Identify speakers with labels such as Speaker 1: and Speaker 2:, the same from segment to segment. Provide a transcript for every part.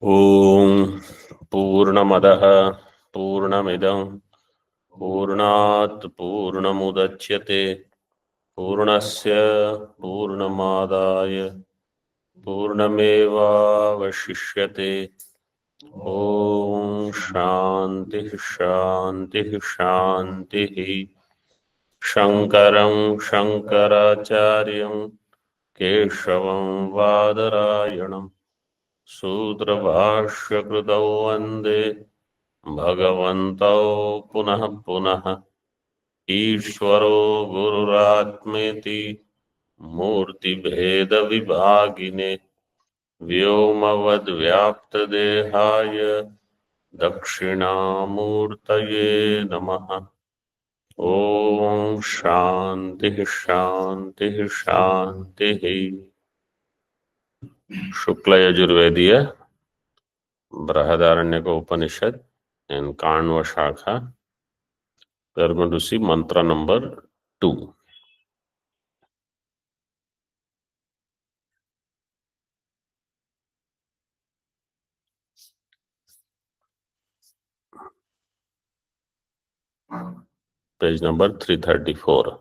Speaker 1: ओम पूर्णमदः पूर्णमिदं पूर्णात् पूर्णमुदच्यते पूर्णस्य पूर्णमादाय पूर्णमेवावशिष्यते। ओम शांति शांति शांति। शंकरं शंकराचार्यं केशवं वादरायणं सूत्रभाष्यकृतौ वन्दे भगवन्तौ पुनः पुनः। ईश्वरो गुरुरात्मेति मूर्तिभेदविभागिने व्योमवद्व्याप्तदेहाय दक्षिणामूर्तये नमः। ओम शांति शांति शांति। शुक्ल यजुर्वेदीय Brihadaranyaka Upanishad and Kanva Shakha. We are going to see mantra number 2. Page number 334.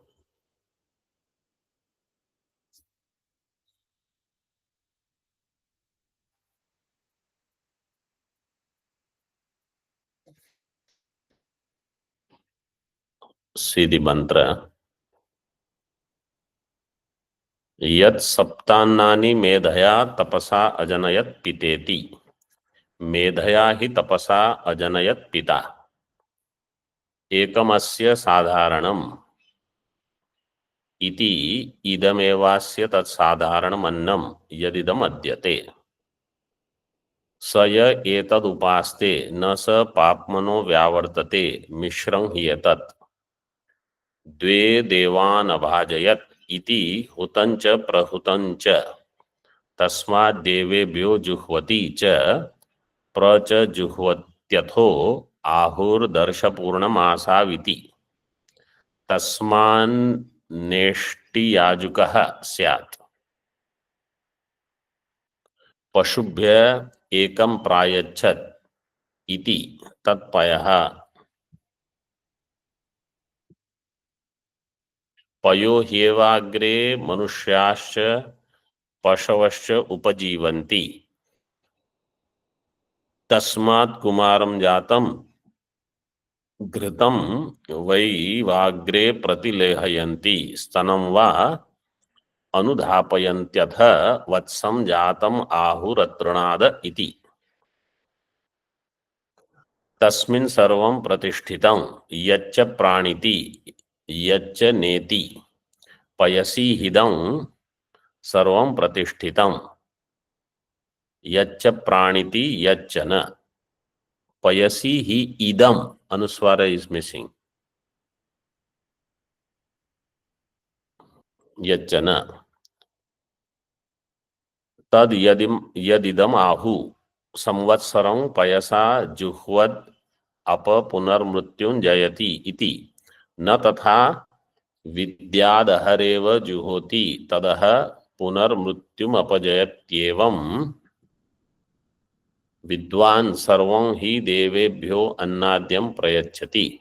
Speaker 1: See the mantra. यत् सप्तान्नानि मेधया तपसा अजनयत् पितेति। मेधया हि तपसा अजनयत् पिता। एकमस्य साधारणम् इति इदमेवास्य तत्साधारणमन्नं यदिदम् अद्यते। स य एतदुपास्ते न स पाप्मनो व्यावर्तते मिश्रं हि एतत्। द्वे देवान् अभाजयत् इति हुतञ्च प्रहुतञ्च तस्माद् देवेभ्यो जुह्वति च प्र च जुह्वत्यथो आहुर्दर्शपूर्णमासाविति। तस्मान्नेष्टियाजुकः स्यात्। पशुभ्य एकं प्रायच्छत् इति तत्पयः। पयो ह्येवाग्रे मनुष्याश्च पशवश्च उपजीवन्ति। तस्मात् कुमारं जातं घृतं वै वाग्रे प्रतिलेहयन्ति स्तनं वा अनुधापयन्त्यथ वत्सं जातम् आहुरतृणाद इति। तस्मिन् सर्वं प्रतिष्ठितं यच्च प्राणिति यच्च नेति पयसि हिदं सर्वं प्रतिष्ठितं यच्च प्राणिति यच्च न पयसि हि इदम अनुस्वार इज मिसिंग यच्च न तद यदिदम आहु संवत्सरं पयसा जुह्वद अप पुनर्मृत्युंजयति इति न तथा विद्यादहरेव जुहोति तदह पुनर्मृत्युम अपजयत्येवं विद्वान् सर्वं हि देवेभ्यो अन्नाद्यं प्रयच्छति।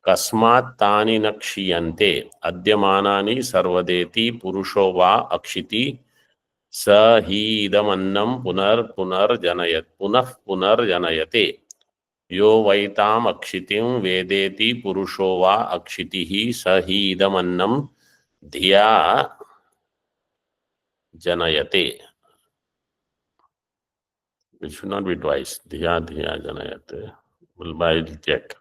Speaker 1: कस्मात् तानि न क्षीयन्ते अद्यमानानि सर्वदेति पुरुषो वा अक्षिति स हि इदमन्नं पुनः पुनर्जनयते। यो वैताम् अक्षितिं वेदेति पुरुषो वा अक्षितिः स हि इदमन्नं धिया जनयते। It should not be twice. धिया धिया जनयते. I'll check.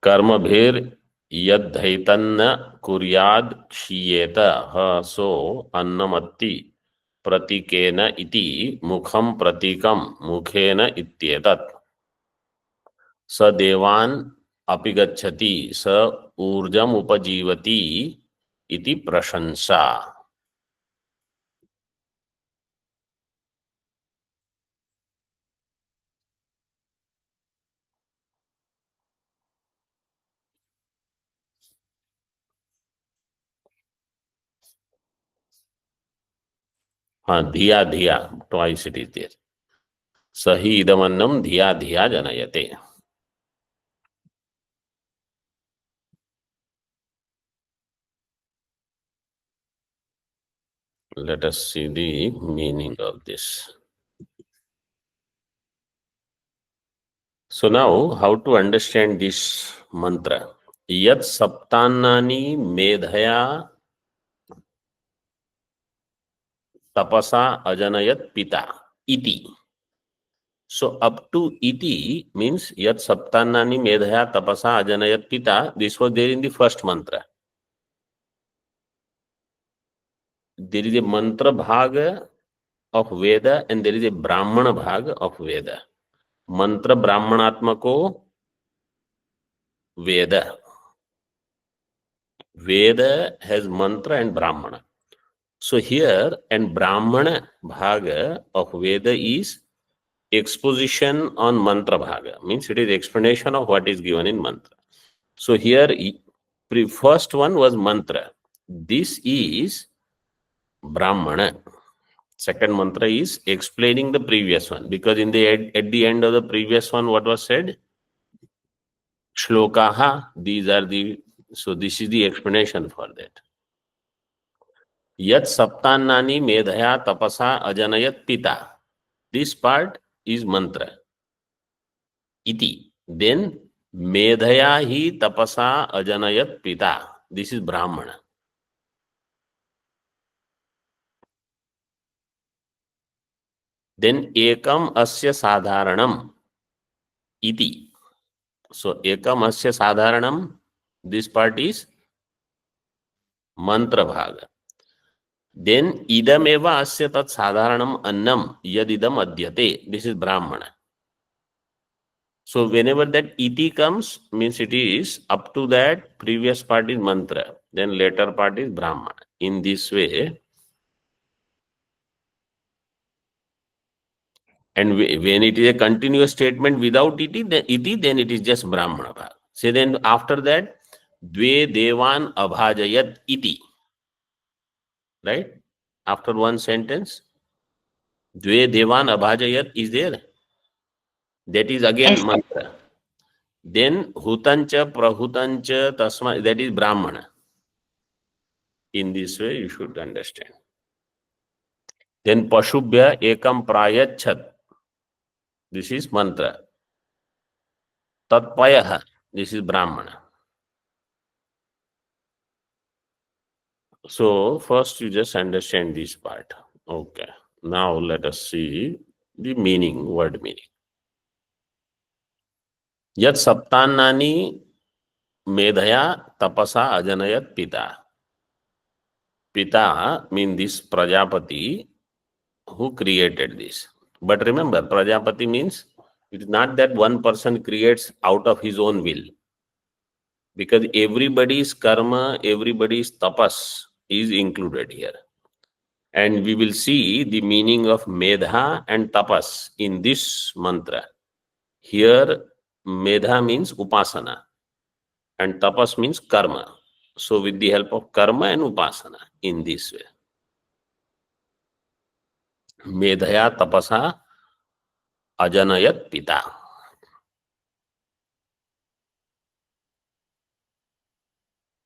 Speaker 1: कर्मभिर् यद्धैतन्न कुर्याद् क्षीयेत ह सो अन्नमत्ति प्रतीकेन इति मुखं प्रतीकं मुखेन इत्येतत्। स देवान् अपि गच्छति स ऊर्जम् उपजीवति इति प्रशंसा। हाँ धिया धिया twice it is there. सही इदमन्नम धिया धिया जनयते. Let us see the meaning of this. So now, how to understand this mantra? Yat saptannani medhaya tapasa ajanayat pita iti. So up to iti means yat saptannani medhaya tapasa ajanayat pita. This was there in the first mantra. There is a mantra bhaga of Veda and there is a Brahmana bhaga of Veda. Mantra Brahmanatmako Veda. Veda has mantra and Brahmana. So here, and Brahmana bhaga of Veda is exposition on mantra bhaga. Means it is explanation of what is given in mantra. So here, first one was mantra. This is Brahmana. Second mantra is explaining the previous one. Because in the at the end of the previous one, what was said? Shlokaha. These are the, so this is the explanation for that. Yat saptannani medhaya tapasa ajanayat pita. This part is mantra. Iti. Then medhaya hi tapasa ajanayat pita. This is Brahmana. Then ekam asya sadharanam iti. So ekam asya sadharanam. This part is mantra bhaga. Then idam eva asya tat sadharanam annam yadidam adyate. This is Brahmana. So whenever that iti comes, means it is up to that previous part is mantra, then later part is Brahmana. In this way, and when it is a continuous statement without iti, then it is just Brahmana bhag. So then after that, dve devan abhajayat iti. Right? After one sentence, dve devan abhajayat is there. That is again mantra. Then hutancha prahutancha tasma, that is Brahmana. In this way, you should understand. Then Pashubhya ekam prayachat. This is mantra. Tatpayaha. This is Brahmana. So first you just understand this part. Okay. Now let us see the meaning, word meaning. Yat saptannani medhaya tapasa ajanayat pita. Pita means this Prajapati who created this. But remember, Prajapati means it is not that one person creates out of his own will. Because everybody's karma, everybody's tapas is included here. And we will see the meaning of medha and tapas in this mantra. Here, medha means upasana and tapas means karma. So with the help of karma and upasana in this way. Medhaya tapasa ajanayat pita.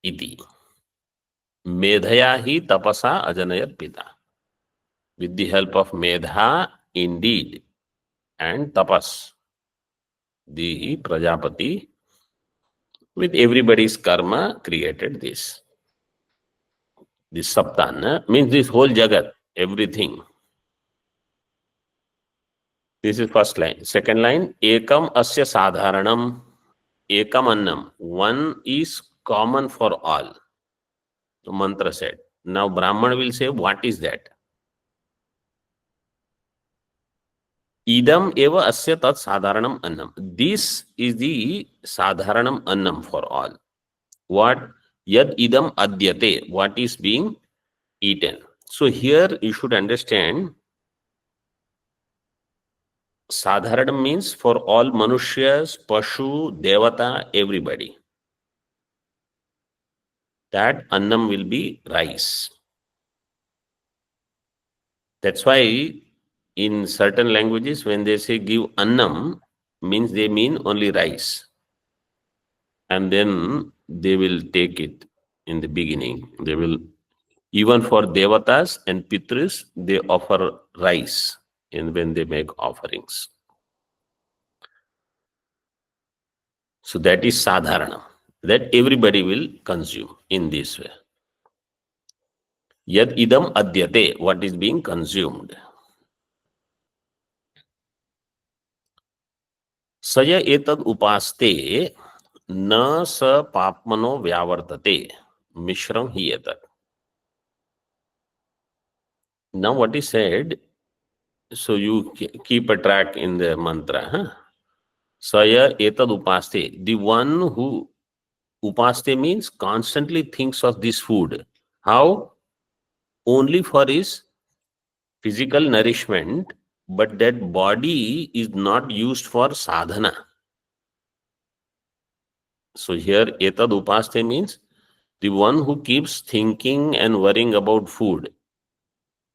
Speaker 1: Iti. Medhaya hi tapasa ajanayat pita. With the help of medha, indeed, and tapas, the Prajapati, with everybody's karma, created this. This Saptana means this whole Jagat, everything. This is first line. Second line, ekam asya sadharanam, ekam annam. One is common for all. The mantra said. Now Brahman will say, what is that? Idam eva asya tat sadharanam annam. This is the sadharanam annam for all. What? Yad idam adyate. What is being eaten. So here you should understand sadharanam means for all manushyas, pashu, devata, everybody. That annam will be rice. That's why in certain languages, when they say give annam, means they mean only rice. And then they will take it in the beginning. They will, even for devatas and pitris, they offer rice in when they make offerings. So that is sadharana, that everybody will consume in this way. Yad idam adyate, what is being consumed. Saya etad upaste na sa papmano vyavartate mishram hi etad. Now what is said, so you keep a track in the mantra. Huh? Saya etad upaste, the one who upaste means constantly thinks of this food. How? Only for his physical nourishment, but that body is not used for sadhana. So here etad upaste means the one who keeps thinking and worrying about food,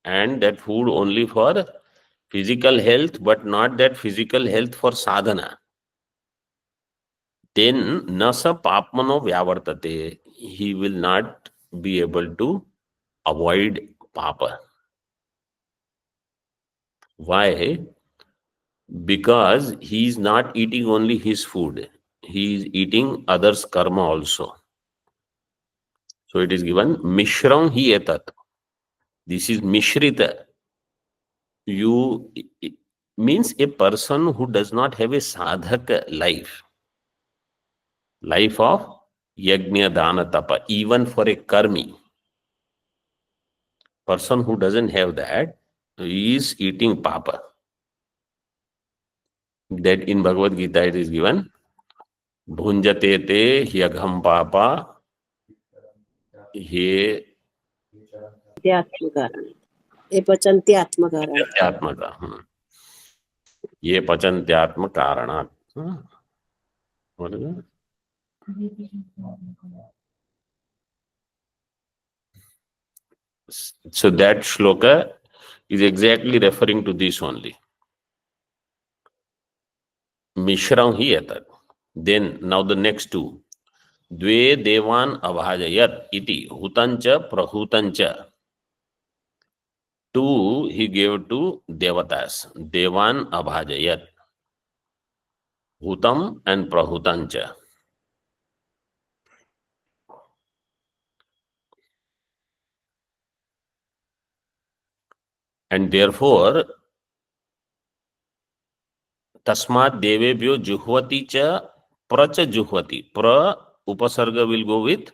Speaker 1: and that food only for physical health, but not that physical health for sadhana. Then nasa papmano vyavartate, he will not be able to avoid papa. Why? Because he is not eating only his food, he is eating others' karma also. So it is given mishram hi etat. This is mishrita. You means a person who does not have a sadhaka life of yajna dana tapa, even for a karmi. Person who doesn't have that is eating papa. That in Bhagavad Gita it is given bhunjate te hyagham papa he
Speaker 2: ये पचन्त्यात्म कारण
Speaker 1: आत्मका ये पचन्त्यात्म कारणात्. What is it? So that shloka is exactly referring to this only. Mishram hi etat. Then now the next two. Dve devan abhajayat iti hutancha prahutancha. Two he gave to devatas. Devan abhajayat. Hutam and prahutancha. And therefore, tasmat devebhyo juhvati cha pracha juhvati. Pra upasarga will go with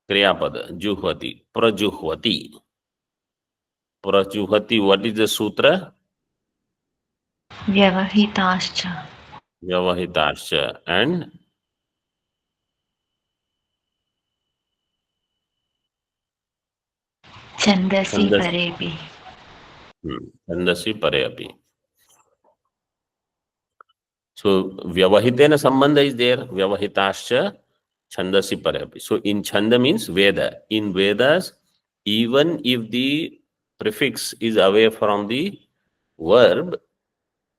Speaker 1: kriyapada. Juhvati. Prajuhvati. Prajuhvati. What is the sutra?
Speaker 3: Vyavahitascha.
Speaker 1: Vyavahitascha. And
Speaker 3: Chandasi parepi.
Speaker 1: Chandasi parepi. So vyavahitena sambandha is there. Vyavahitascha chandasi parepi. So in chanda means Veda. In Vedas, even if the prefix is away from the verb,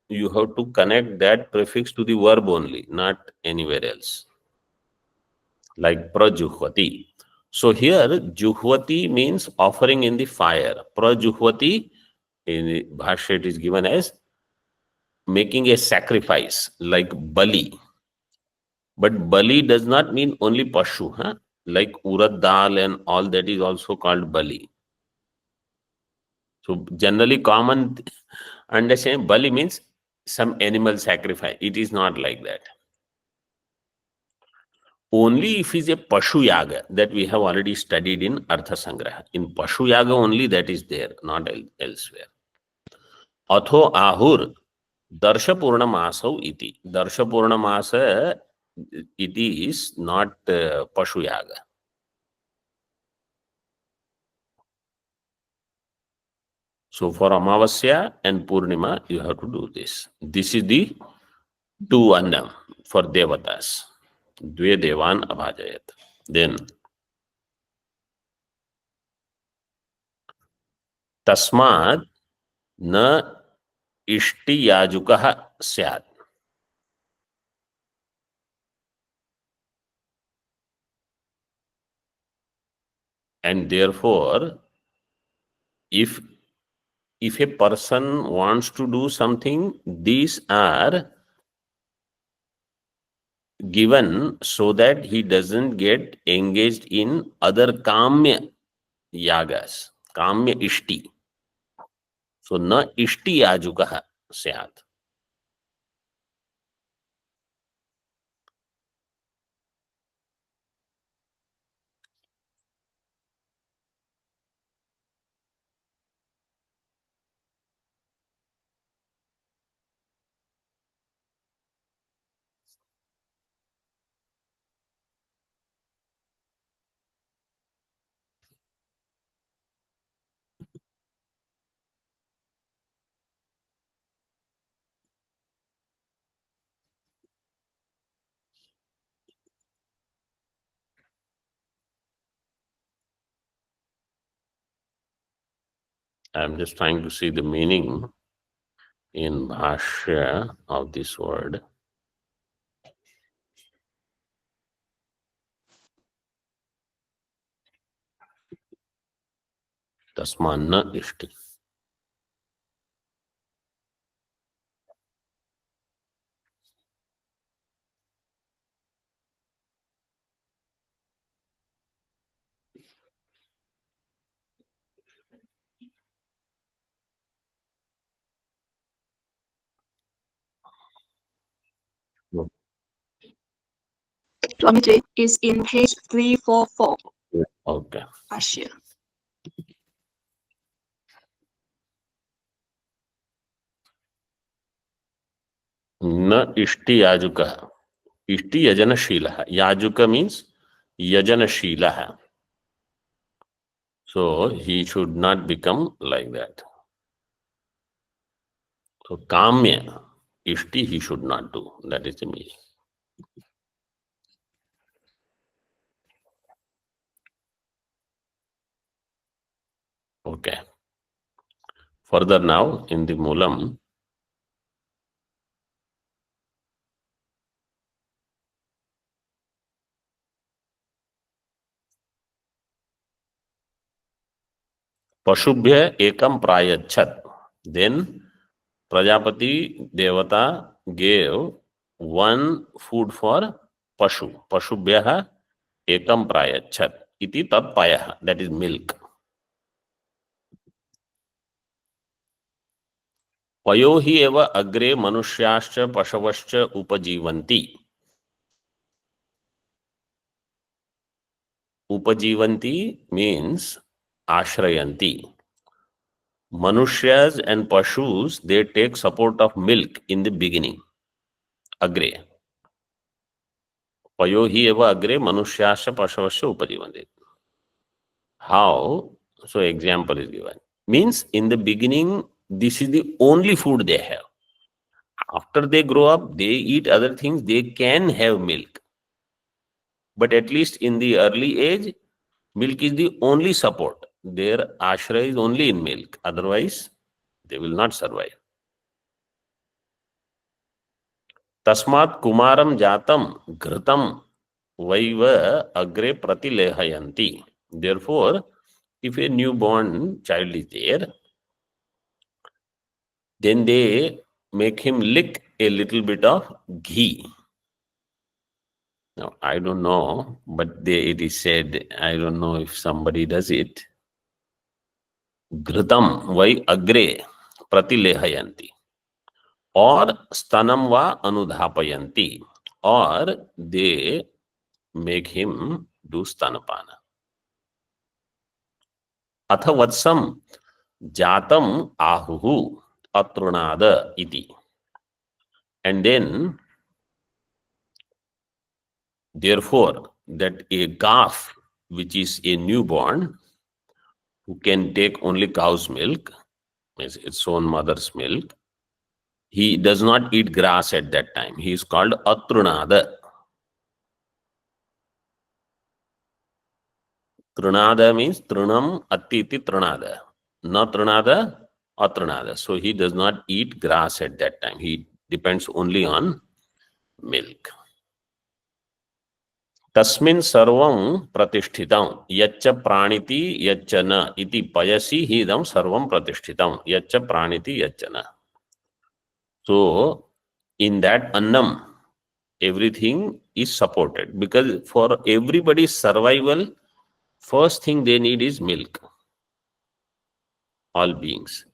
Speaker 1: you have to connect that prefix to the verb only, not anywhere else. Like prajuhvati. So here juhvati means offering in the fire. Prajuhvati in the Bhashya it is given as making a sacrifice like bali. But bali does not mean only pashu. Huh? Like urad dal and all that is also called bali. So generally common understanding bali means some animal sacrifice. It is not like that. Only if it is a pashu yaga that we have already studied in Artha Sangraha. In pashu yaga only that is there, not elsewhere. Atho ahur darsha purnamasav iti. Darsha purnamasa, it is not pashu yaga. So for Amavasya and Purnima, you have to do this. This is the two annam for devatas. Dve devan abhajayat. Then tasmat na इष्टियाजुकः स्यात्. And therefore, if a person wants to do something, these are given so that he doesn't get engaged in other kamya yagas, kamya ishti. So na ishti yajukah syat. I'm just trying to see the meaning in Bhashya of this word. Tasmanna ishti.
Speaker 4: Swamiji is in page 344.
Speaker 1: Okay.
Speaker 4: Bhashya.
Speaker 1: न इष्टि याजुक. इष्टि यजनशील. याजुक means यजनशील. So he should not become like that. So kamya ishti he should not do. That is the meaning. Okay. Further now in the Moolam, Pashubhya ekam prayachat. Then Prajapati Devata gave one food for Pashu. Pashubhya ekam prayachat. Iti tat payah. That is milk. पयो ही एव अग्रे मनुष्याश्च पशवश्च उपजीवन्ति. Upajīvanti means ashrayanti. Manushas and Pashus, they take support of milk in the beginning. Agre. Payo hi eva agre manushasya pashavasya upajivanti. How? So example is given. Means in the beginning, this is the only food they have. After they grow up, they eat other things, they can have milk. But at least in the early age, milk is the only support. Their ashra is only in milk. Otherwise, they will not survive. Tasmat kumaram jatam ghritam vaiva agre pratilehayanti. Therefore, if a newborn child is there, then they make him lick a little bit of ghee. Now, I don't know, but it is said, I don't know if somebody does it. Ghritam vai agre pratilehayanti. Or stanam va anudhapayanti. Or they make him do stanapana. Atha vatsam jatam ahuhu atrunada iti. And then, therefore, that a calf, which is a newborn, who can take only cow's milk, its own mother's milk, he does not eat grass at that time. He is called atrunada. Trunada means trunam attiti trunada. Na trunada Atranada. So he does not eat grass at that time. He depends only on milk. तस्मिन् सर्वं प्रतिष्ठितं यच्च प्राणिति यच्च न इति पयसि हि इदं सर्वं प्रतिष्ठितं यच्च प्राणिति यच्च न. So in that annam, everything is supported, because for everybody's survival, first thing they need is milk. All beings.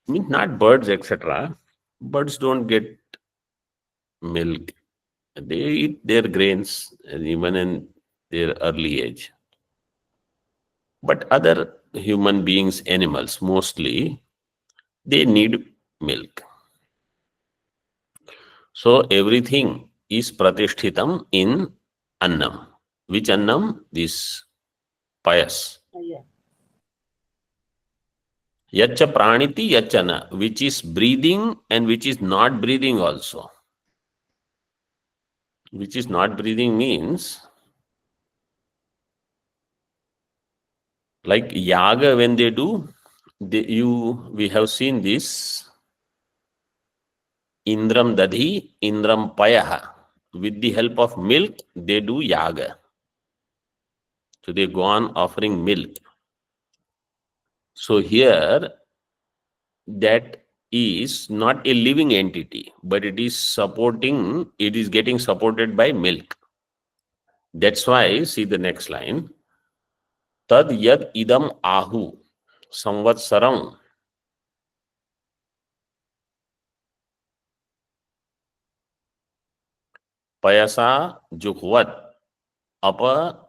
Speaker 1: Means not birds, etc. Birds don't get milk. They eat their grains even in their early age. But other human beings, animals mostly, they need milk. So everything is pratishtitam in annam. Which annam? This payas. Yacha praniti yachana, which is breathing and which is not breathing also. Which is not breathing means, like yaga, when they do, we have seen this Indram Dadhi, Indram Payaha. With the help of milk, they do yaga. So they go on offering milk. So here, that is not a living entity, but it is getting supported by milk. That's why, see the next line. Tad yad idam ahu samvatsaram payasa juhvat apa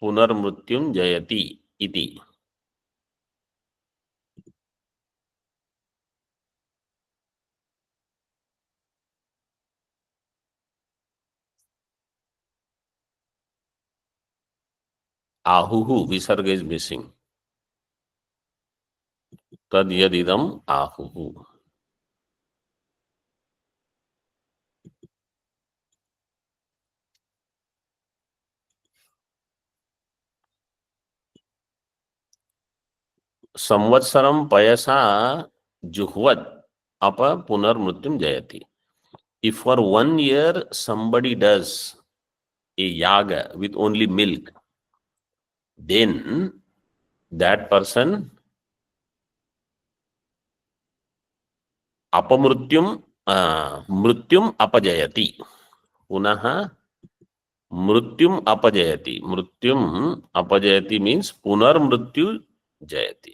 Speaker 1: punarmrutyum jayati iti. Ahuhu, visarga is missing. Tad yadidam ahuhu. Samvatsaram payasa juhvat apa punarmrutyum jayati. If for 1 year somebody does a yaga with only milk, then that person apamrutyum mrutyum apajayati. Punaha mrutyum apajayati. Mrutyum apajayati means punarmrutyu jayati.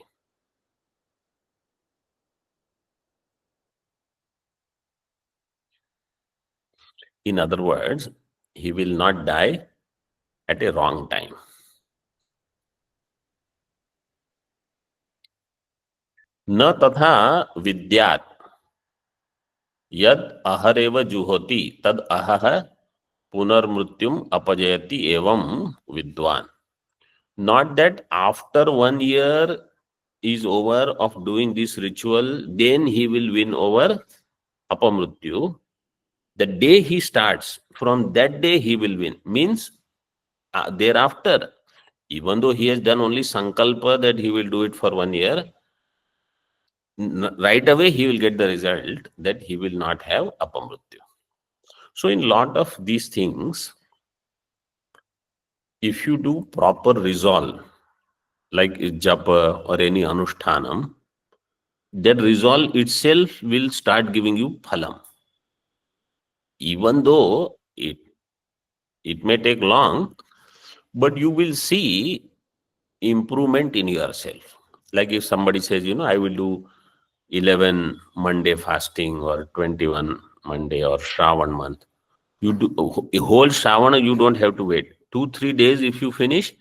Speaker 1: In other words, he will not die at a wrong time. न तथा विद्यात् यद अहरेव जुहोति तद अहः पुनर्मृत्युम अपजयति एवं विद्वान. Not that after 1 year is over of doing this ritual, then he will win over apamrutyu. The day he starts, from that day he will win. Means thereafter, even though he has done only sankalpa that he will do it for 1 year, right away he will get the result that he will not have apamrutyu. So in lot of these things, if you do proper resolve, like japa or any anushtanam, that resolve itself will start giving you phalam. Even though it may take long, but you will see improvement in yourself. Like if somebody says, I will do 11 Monday fasting or 21 Monday or Shravan month. You do a whole Shravana, you don't have to wait. 2-3 days, if you finish,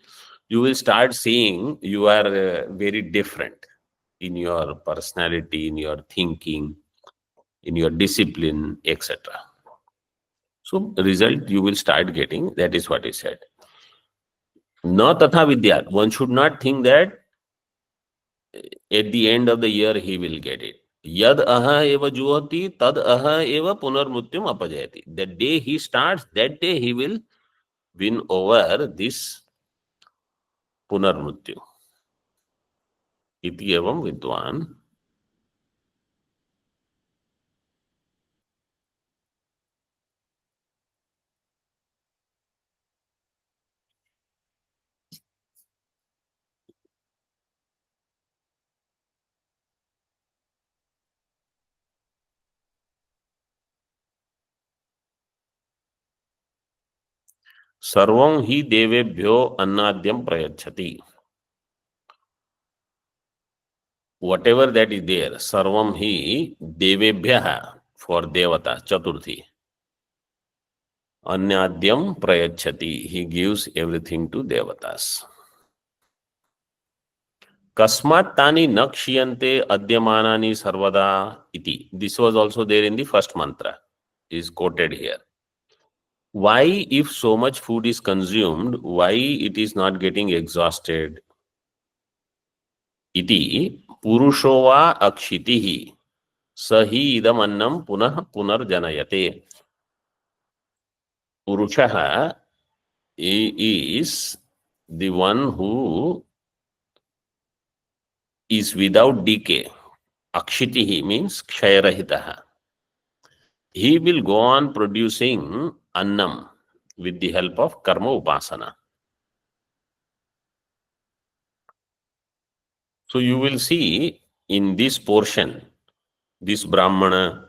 Speaker 1: you will start seeing you are very different in your personality, in your thinking, in your discipline, etc. So result you will start getting. That is what he said. Na tatha vidyat. One should not think that at the end of the year he will get it. Yad aha eva juhati, tad aha eva punarmrutyum apajayati. The day he starts, that day he will win over this punarmrutyu. Iti evam vidwan. सर्वं हि देवेभ्यो अन्नाद्यम प्रयच्छति. Whatever that is there, sarvam hi devebhyah, for devata, chaturthi. Anyadyam prayachati, he gives everything to devatas. Kasmat tani nakshiyante adyamanani sarvada iti. This was also there in the first mantra, is quoted here. Why, if so much food is consumed, why it is not getting exhausted? Iti purusho va akshitihi sahi idam annam punah punarjanayate. Purusha is the one who is without decay. Akshitihi means kshayarahitaha. He will go on producing annam with the help of karma upasana. So you will see in this portion, this Brahmana,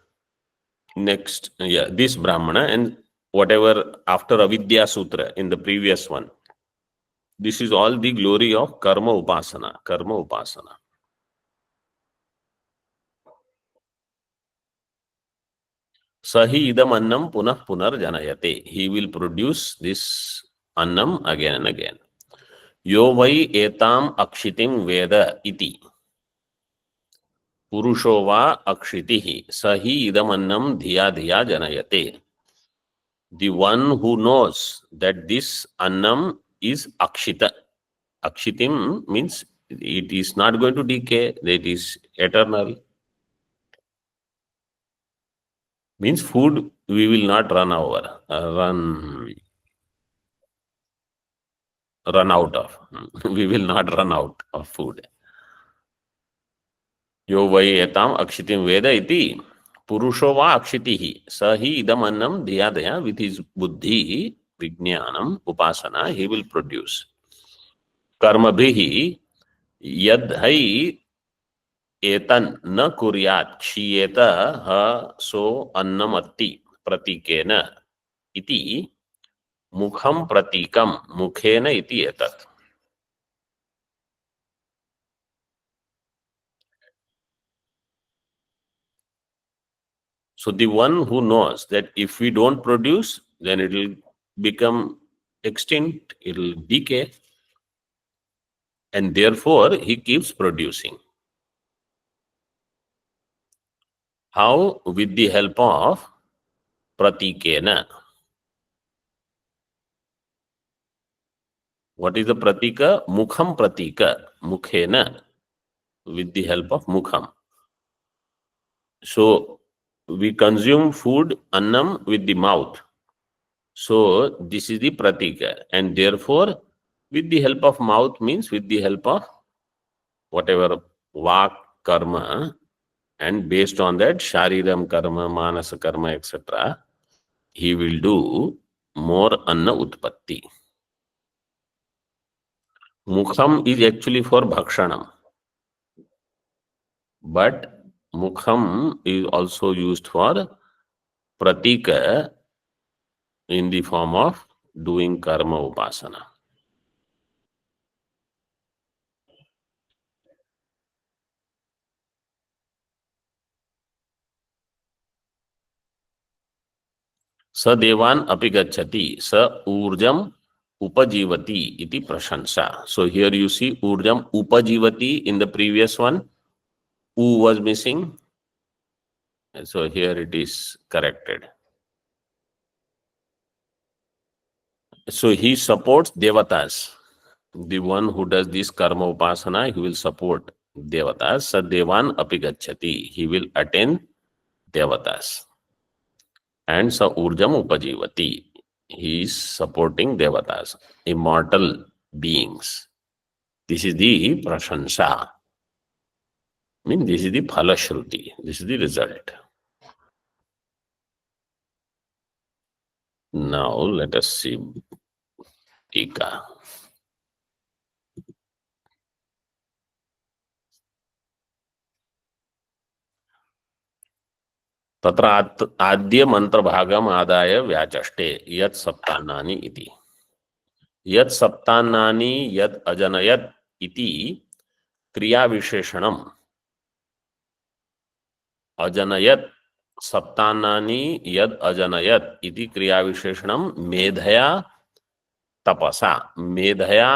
Speaker 1: next, this Brahmana, and whatever after Avidya Sutra in the previous one. This is all the glory of karma upasana. Karma upasana. Sahi idam annam punah punar janayate. He will produce this annam again and again. Yo vai etam akshitim veda iti. Purusho va akshitihi. Sahi idam annam dhiya dhiya janayate. The one who knows that this annam is akshita. Akshitim means it is not going to decay, it is eternal. Means food we will not run out of. We will not run out of food. Yo vai etam akshitim veda iti purusho va akshitihi sahi idam annam dhiya dhaya. With his buddhi, vijnanam, upasana, he will produce. Karma bhihi yad hai etan na kuryat kshiyeta ha so annamatti pratikena iti mukham pratikam mukhena iti etat. So the one who knows that if we don't produce, then it will become extinct, it will decay, and therefore he keeps producing. How? With the help of pratikena. What is the pratika? Mukham pratika. Mukhena. With the help of mukham. So we consume food, annam, with the mouth. So this is the pratika. And therefore, with the help of mouth means with the help of whatever vak karma, and based on that shariram karma, manasa karma, etc., he will do more anna utpatti. Mukham is actually for bhakshanam, but mukham is also used for pratika in the form of doing karma upasana. स देवान अपि गच्छति स ऊर्जम upajivati iti prashansa. So here you see urjam upajivati. In the previous one u was missing, and so here it is corrected. So he supports devatas. The one who does this karma upasana, he will support devatas. Sa devan api gacchati. He will attain devatas. And sa urjam upajivati. He is supporting devatas, immortal beings. This is the prashansa. I mean, this is the phalashruti. This is the result. Now let us see Tika. तत्र आद्य मंत्र भागम आदाय व्याचष्टे यत् सप्तानानि इति. यत् सप्तान्नानि यत् अजनयत् इति क्रिया विशेषणम अजनयत् सप्तान्नानि यद अजनयत् इति क्रिया विशेषणम मेधया तपसा मेधया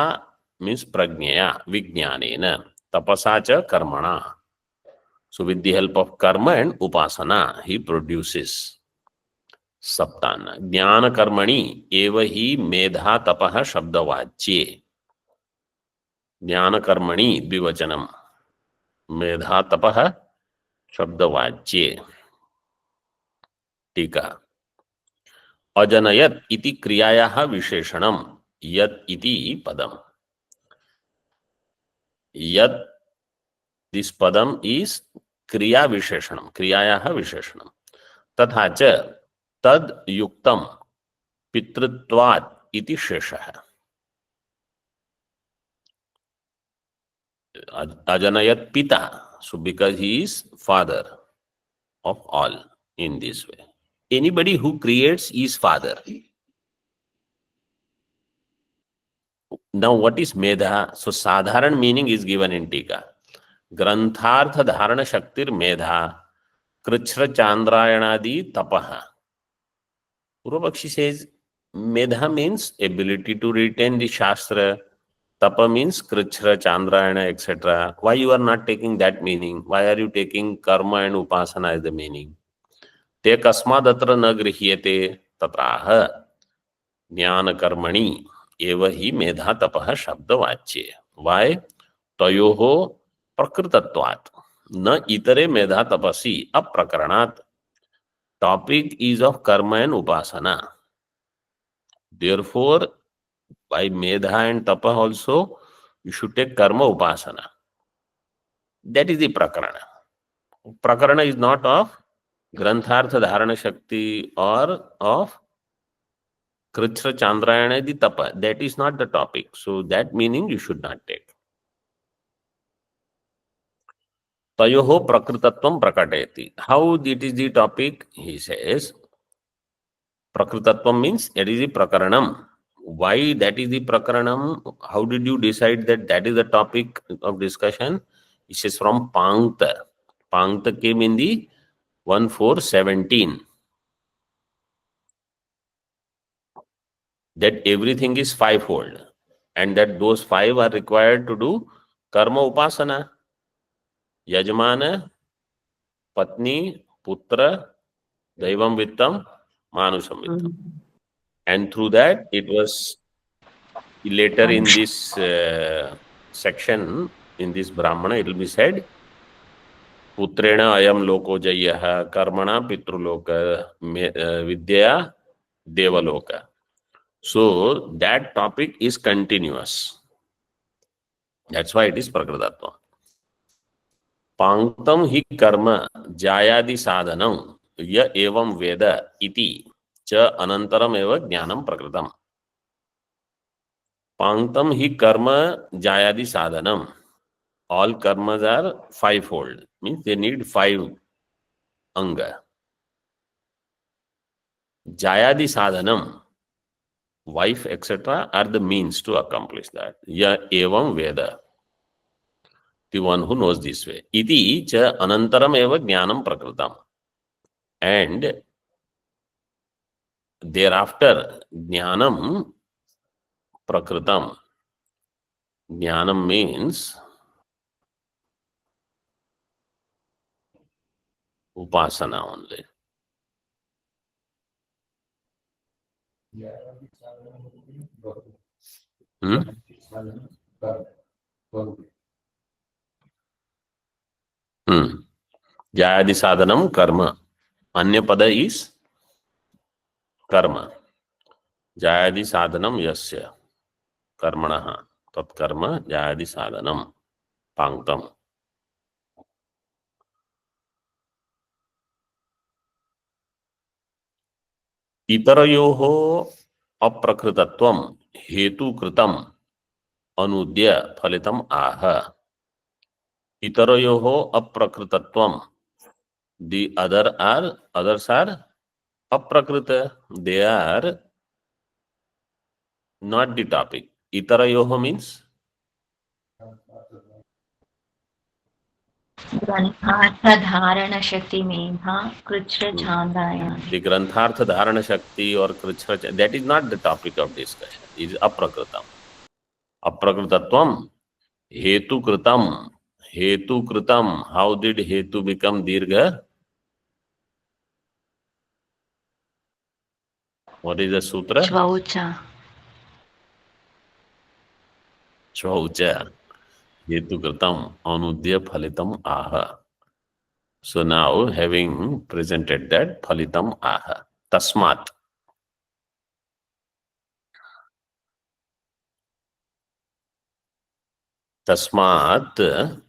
Speaker 1: मीन्स प्रज्ञया विज्ञानेन तपसा च कर्मणा. So with the help of karma and upasana he produces सप्तान्न. ज्ञान कर्मणि एव ही मेधा तपः शब्दवाच्ये. ज्ञान कर्मणि द्विवचनम मेधा तपः शब्दवाच्ये. टीका अजनयत इति क्रियायाः विशेषणम यत् इति पदम. यत् दिस पदम इज क्रिया विशेषणम क्रियायाः विशेषणम. तथा च तद युक्तम पितृत्वात् इति शेषः. अजनयत पिता, so because he is father of all in this way. Anybody who creates is father. Now what is medha? So sadharan meaning is given in tika. Granthartha dharana shaktir medha krichra chandrayanadi tapaha. Purvapakshi says medha means ability to retain the shastra. Tapa means krichra, chandrayana, etc. Why you are not taking that meaning? Why are you taking karma and upasana as the meaning? Te kasmadatra na grihyate tatraha ज्ञान कर्मणि एव ही मेधा तपः शब्दवाच्ये. Why? तयोः प्रकृतत्वात् न इतरे मेधा तपसि अप्रकरणात्. Topic is of karma and upasana. Therefore, by medha and tapa also, you should take karma upasana. That is the prakarana. Prakarana is not of granthartha dharana shakti or of krichra chandrayana the tapa. That is not the topic. So that meaning you should not take. Tayoho prakritatvam prakatayati. How it is the topic? He says, prakritatvam means it is the prakaranam. Why that is the prakaranam? How did you decide that that is the topic of discussion? It says from Pangta. Pangta came in the 1417. That everything is fivefold and that those five are required to do karma upasana. Yajmana, Patni, Putra, Daivam Vittam, Manusam Vittam. And through that, it was later in this section, in this Brahmana, it will be said, Putrena ayam loko jayaha, karmana pitruloka, vidyaya devaloka. So that topic is continuous. That's why it is Prakritatva. पांक्तम ही कर्म जायादि साधनम य एवं वेद इति च अनंतरम एव ज्ञानम प्रकृतम. पांक्तम ही कर्म जायादि साधनम. All karmas are fivefold. Means they need five anga. Jayadi sadhanam, wife, etc. are the means to accomplish that. Ya evam veda. The one who knows this way. Iti cha anantaram eva jnanam prakritam. And thereafter jnanam prakritam. Jnanam means upasana only. Jayadi sadhanam karma. Anya pada is karma. Jayadi sadhanam yasya karmanaha. Tat karma jayadi sadhanam panktam. Itarayoho aprakritattvam hetu kritam anudya phalitam aha. Itarayoho aprakritattvam. The others are aprakrita. They are not the topic. Itarayoho means
Speaker 3: ग्रंथार्थधारण शक्ति मेधा कृच्र छांदायान.
Speaker 1: the granthartha dharana shakti or krishna, that is not the topic of discussion. It is aprakritam. Aprakritattvam hetu kritam. Hetu kritam. How did hetu become dirgha? What is the sutra?
Speaker 3: Chvaucha.
Speaker 1: Chvaucha. Hetu kritam anudya phalitam aha. So now, having presented that, phalitam aha. Tasmat. तस्मात्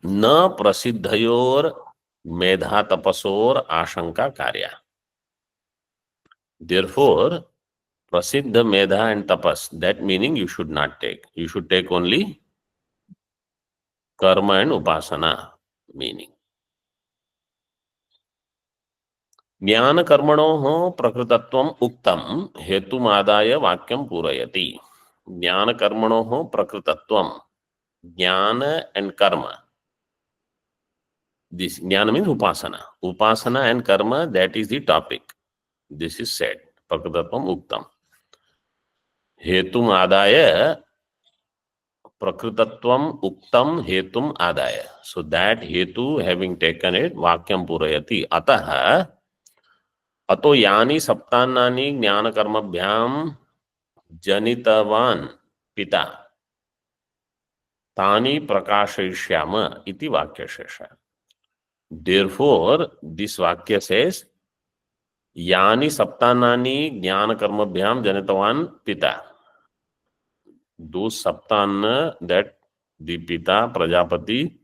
Speaker 1: न प्रसिद्धयोर मेधा तपसोर आशंका कार्या. Therefore, prasiddha medha and tapas, that meaning you should not take. You should take only karma and upasana meaning. ज्ञान कर्मणोः प्रकृतत्वम् उक्तम् हेतुमादाय वाक्यं पूरयति. ज्ञान कर्मणोः प्रकृतत्वम्, jnana and karma. This jnana means upasana. Upasana and karma, that is the topic. This is said. Prakritattvam uktam. Hetum adaya, prakritatvam uktam hetum adaya. So that hetu, having taken it, vakyam purayati. Ataha, ato yani saptanani jnana karmabhyam janitavan pita. Tani prakashayishyama iti vakyashesha. Therefore, this vakya says, यानी सप्तानानि ज्ञान कर्मभ्याम जनितवान पिता. Those saptana that the Pita Prajapati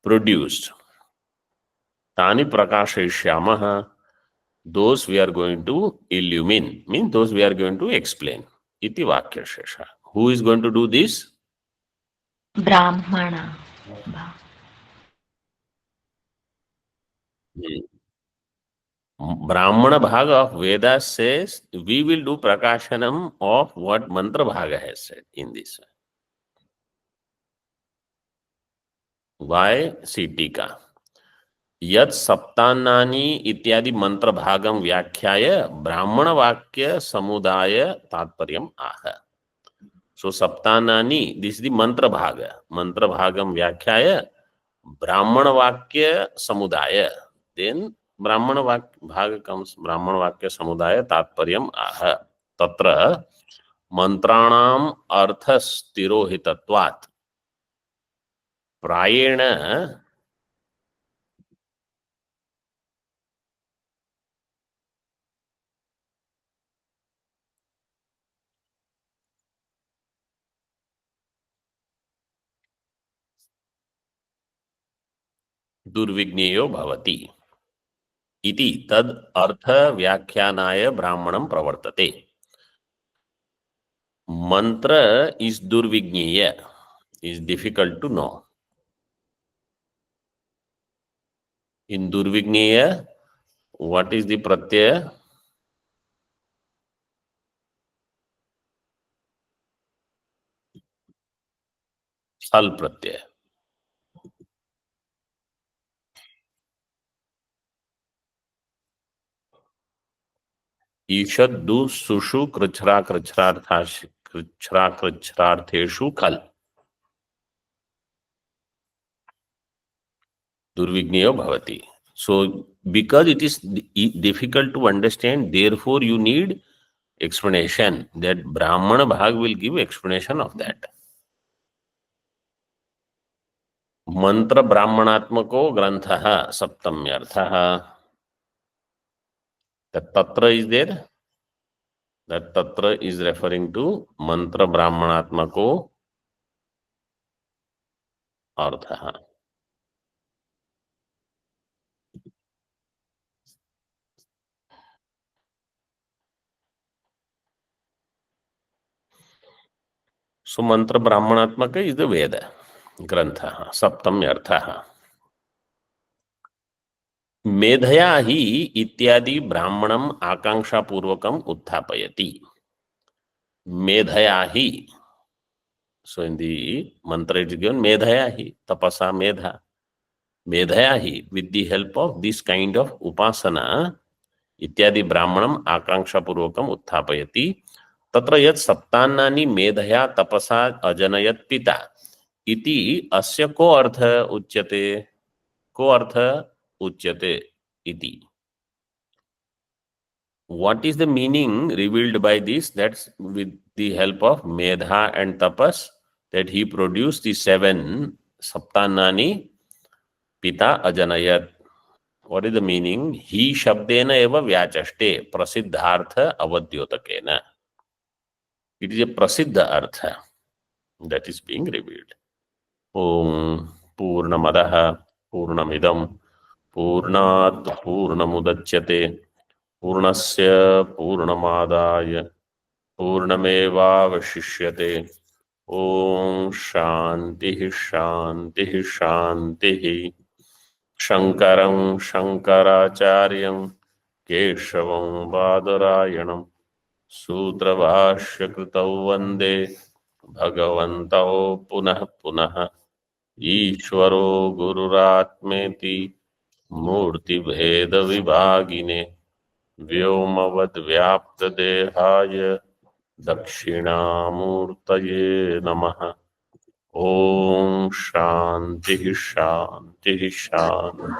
Speaker 1: produced. Tani prakashayishyamaha. Those we are going to illumine. Means those we are going to explain. Iti vakyashesha. Who is going to do this?
Speaker 3: Brahmana.
Speaker 1: Brahmana Bhaga of Vedas says we will do prakashanam of what Mantra Bhaga has said in this way. Why? See टीका. यत् सप्तान्नानि इत्यादि मंत्र भागम व्याख्याय ब्राह्मण वाक्य समुदाय तात्पर्यम आह. So सप्तान्नानि, this is the mantra bhaga. Mantra bhagam व्याख्याय ब्राह्मण वाक्य समुदाय. Then ब्राह्मण वाक्य भाग comes ब्राह्मण वाक्य समुदाय तात्पर्यम आह. तत्र मंत्राणाम अर्थ स्थिरोहितत्वात् प्रायेण दुर्विज्ञेयो भवति इति तद अर्थ व्याख्यानाय ब्राह्मणं प्रवर्तते. मंत्र is durvigneya, is difficult to know. In durvigneya, what is the pratyaya? Sal pratyaya. ईषद्दु सुषु कृच्छ्रा कृच्छ्रार्थेषु खल. Durvigneyo bhavati. So because it is difficult to understand, therefore you need explanation. That Brahmana Bhag will give explanation of that. मंत्र ब्राह्मणात्मको ग्रंथः सप्तम्यर्थः. That tatra is there. That tatra is referring to mantra brahmanatmako arthah. So mantra brahmanatmaka is the Veda grantha saptamyartha. मेधया ही इत्यादि ब्राह्मणम आकांक्षा पूर्वकम उत्थापयति. medhaya hi. So in the mantra it is given medhaya hi, tapasa medha. Medhaya hi, with the help of this kind of upasana, इत्यादि ब्राह्मणम आकांक्षा पूर्वकम उत्थापयति. तत्र यत् सप्तान्नानि मेधया तपसा अजनयत् पिता इति अस्य को अर्थ उच्यते, को अर्थ उच्यते इति. What is the meaning revealed by this? That's with the help of medha and tapas that he produced the 7 saptanani pita ajanayat. What is the meaning? He shabdena eva vyachaste prasiddhartha avadyotakena. It is a prasiddha artha that is being revealed. Om Purnamadaha Purnamidam Purnat Purnamudachyate Purnasya Purnamadaya Purnamevavashishyate. Om Shanti Shanti Shanti. Shankaram Shankaracharyam Keshavam Badarayanam Sutrabhashyakrtau Vande Bhagavantau Punah Punah. Ishvaro Gururatmeti Murti Bheda Vibhagine Vyomavad Vyapta Dehaya Dakshinamurtaye Namaha. Om Shanti Shanti Shanti.